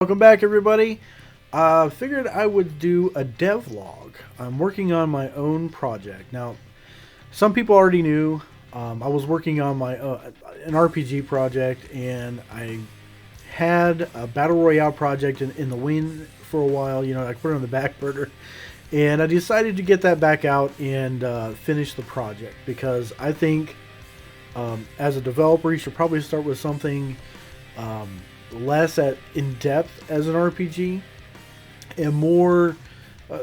Welcome back, everybody. Figured I would do a devlog. I'm working on my own project. Now, some people already knew I was working on my an RPG project, and I had a Battle Royale project in the wind for a while. You know, I put it on the back burner, and I decided to get that back out and finish the project because I think as a developer, you should probably start with something less at in depth as an RPG and uh,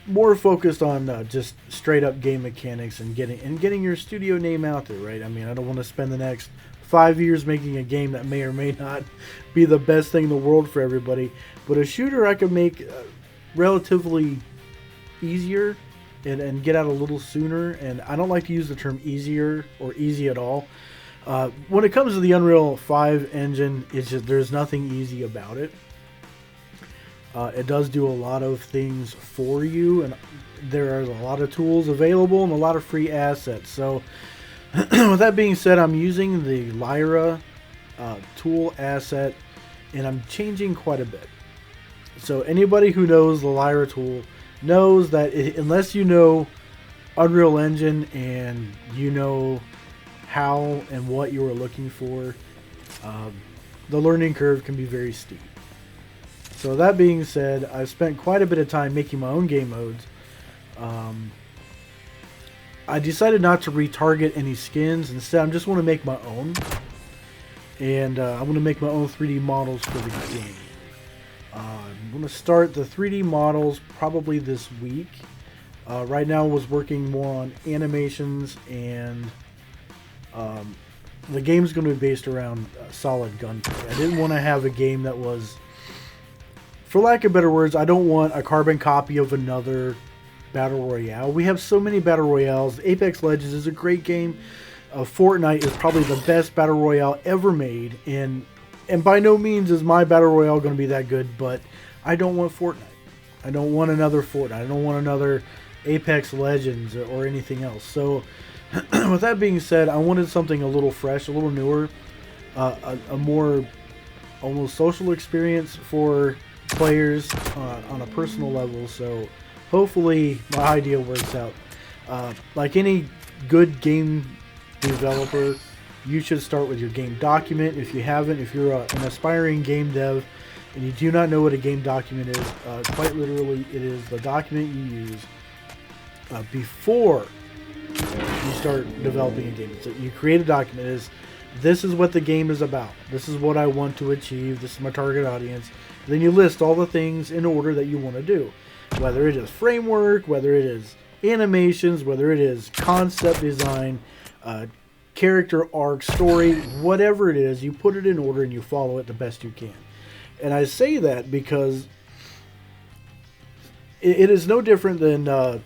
more focused on just straight up game mechanics and getting your studio name out there, right? I mean, I don't want to spend the next 5 years making a game that may or may not be the best thing in the world for everybody, but a shooter I could make relatively easier and get out a little sooner. And I don't like to use the term easier or easy at all. When it comes to the Unreal 5 engine, it's just there's nothing easy about it. It does do a lot of things for you, and there are a lot of tools available and a lot of free assets. So, with that being said, I'm using the Lyra tool asset, and I'm changing quite a bit. So, anybody who knows the Lyra tool knows that unless you know Unreal Engine and you know how and what you are looking for, the learning curve can be very steep. So that being said, I've spent quite a bit of time making my own game modes. I decided not to retarget any skins. Instead, I just want to make my own. And I want to make my own 3D models for the game. I'm going to start the 3D models probably this week. Right now I was working more on animations, and the game's going to be based around solid gunplay. I didn't want to have a game that was, for lack of better words, I don't want a carbon copy of another Battle Royale. We have so many Battle Royales. Apex Legends is a great game. Fortnite is probably the best Battle Royale ever made, and by no means is my Battle Royale going to be that good, but I don't want Fortnite. I don't want another Fortnite. I don't want another Apex Legends or anything else. So, with that being said, I wanted something a little fresh, a little newer, a more almost social experience for players on a personal level. So hopefully my idea works out. Like any good game developer, you should start with your game document. If you haven't, if you're an aspiring game dev and you do not know what a game document is, quite literally it is the document you use before you start developing a game. So you create a document. This is what the game is about. This is what I want to achieve. This is my target audience. And then you list all the things in order that you want to do. Whether it is framework, whether it is animations, whether it is concept design, character arc, story, whatever it is, you put it in order and you follow it the best you can. And I say that because it is no different than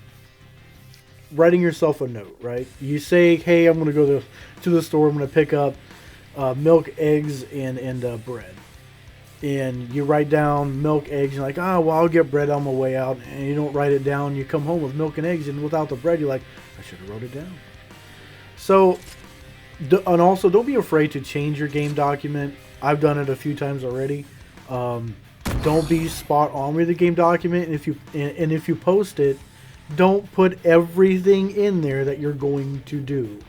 writing yourself a note, right? You say, hey, I'm going to go to the store, I'm going to pick up milk, eggs, and bread. And you write down milk, eggs, and you're like, well, I'll get bread on my way out. And you don't write it down. You come home with milk and eggs, and without the bread, you're like, I should have wrote it down. So, and also, don't be afraid to change your game document. I've done it a few times already. Don't be spot on with the game document. And if you post it, don't put everything in there that you're going to do.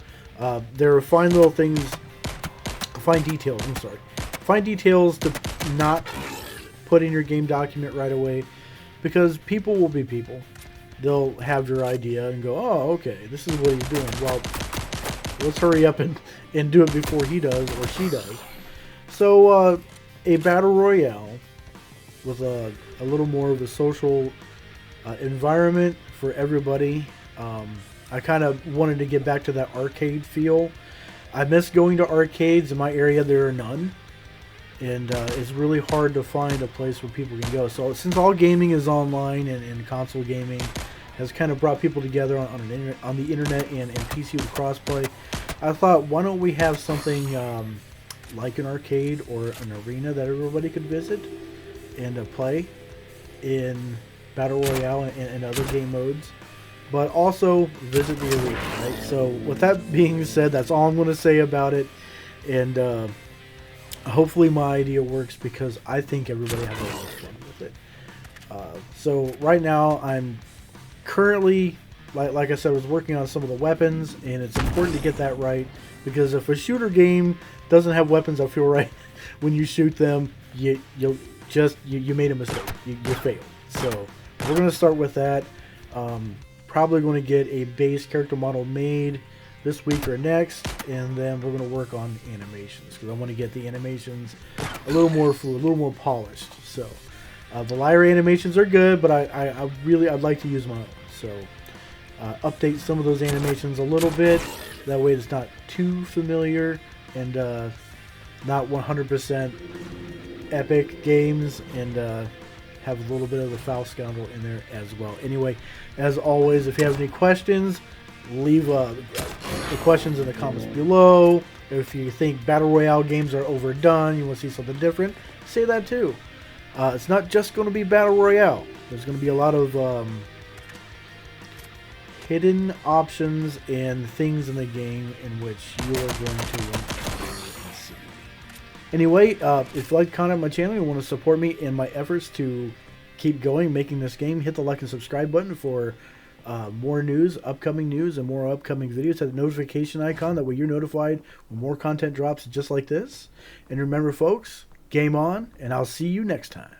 There are fine little things, fine details to not put in your game document right away, because people will be people. They'll have your idea and go, oh, okay, this is what he's doing. Well, let's hurry up and do it before he does or she does. So, a Battle Royale with a little more of a social environment for everybody. I kind of wanted to get back to that arcade feel. I miss going to arcades. In my area, there are none. And it's really hard to find a place where people can go. So since all gaming is online and console gaming has kind of brought people together on the internet and PC with crossplay, I thought, why don't we have something like an arcade or an arena that everybody could visit and play in Battle Royale and other game modes, but also visit the arena, right? So with that being said, that's all I'm going to say about it. And Hopefully my idea works because I think everybody has a lot of fun with it. So right now I'm currently, like I said, I was working on some of the weapons, and it's important to get that right because if a shooter game doesn't have weapons that feel right when you shoot them, you made a mistake. You failed. So we're gonna start with that. Probably going to get a base character model made this week or next, and then we're going to work on animations because I want to get the animations a little more fluid, a little more polished. So the Lyra animations are good, but I'd like to use my own. So update some of those animations a little bit. That way it's not too familiar and not 100% epic games, and have a little bit of the foul scoundrel in there as well. Anyway, as always, if you have any questions, leave the questions in the comments below. If you think Battle Royale games are overdone, you want to see something different, say that too. It's not just going to be Battle Royale. There's going to be a lot of hidden options and things in the game in which you are going to want to see. Anyway, if you like the content on my channel and want to support me in my efforts to keep going, making this game, hit the like and subscribe button for more news, upcoming news, and more upcoming videos. Hit the notification icon. That way you're notified when more content drops just like this. And remember, folks, game on, and I'll see you next time.